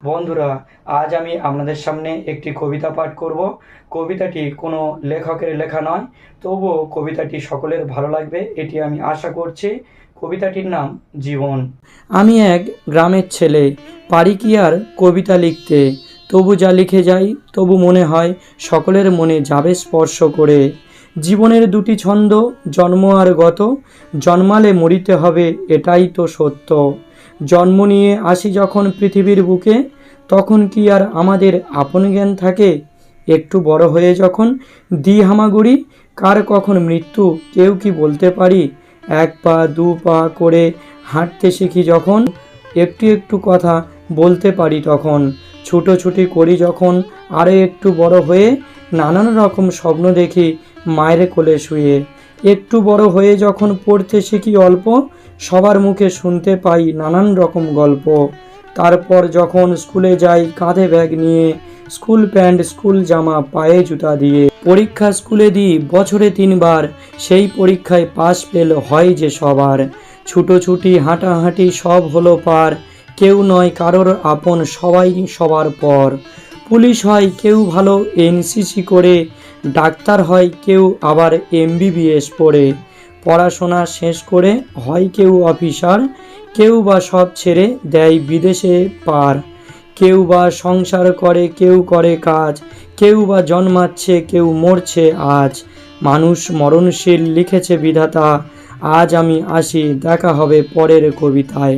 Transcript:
বন্ধুরা, আজ আমি আপনাদের সামনে একটি কবিতা পাঠ করব। কবিতাটি কোনো লেখকের লেখা নয়, তবুও কবিতাটি সকলের ভালো লাগবে এটি আমি আশা করছি। কবিতাটির নাম জীবন। আমি এক গ্রামের ছেলে, পারি কি আর কবিতা লিখতে, তবু যা লিখে যাই তবু মনে হয় সকলের মনে যাবে স্পর্শ করে। জীবনের দুটি ছন্দ, জন্ম আর গত, জন্মালে মরিতে হবে এটাই তো সত্য। জন্ম নিয়ে আসি যখন পৃথিবীর বুকে, তখন কি আর আমাদের আপন জ্ঞান থাকে? একটু বড় হয়ে যখন দিই হামাগুড়ি, কার কখন মৃত্যু কেউ কি বলতে পারি? এক পা দু পা করে হাঁটতে শিখি যখন, একটু একটু কথা বলতে পারি তখন। ছুটোছুটি করি যখন আরও একটু বড় হয়ে, নানান রকম স্বপ্ন দেখি মায়ের কোলে শুয়ে। একটু বড় হয়ে যখন পড়তে শিখি অল্প, সবার মুখে শুনতে পাই নানান রকম গল্প। তারপর যখন স্কুলে যাই কাঁধে ব্যাগ নিয়ে, স্কুল প্যান্ট স্কুল জামা পায়ে জুতা দিয়ে, পরীক্ষা স্কুলে দিই বছরে 3 বার, সেই পরীক্ষায় পাশ ফেল হয় যে সবার। ছুটোছুটি হাঁটাহাঁটি সব হলো পার, কেউ নয় কারোর আপন সবাই সবার পর। পুলিশ হয় কেউ ভালো এনসিসি করে, ডাক্তার হয় কেউ আবার এমবিবিএস পড়ে। পড়াশোনা শেষ করে হয় কেউ অফিসার, কেউ বা সব ছেড়ে দেয় বিদেশে পার। কেউ বা সংসার করে কেউ করে কাজ, কেউ বা জন্মাচ্ছে কেউ মরছে আজ। মানুষ মরণশীল লিখেছে বিধাতা, আজ আমি আসি দেখা হবে পরের কবিতায়।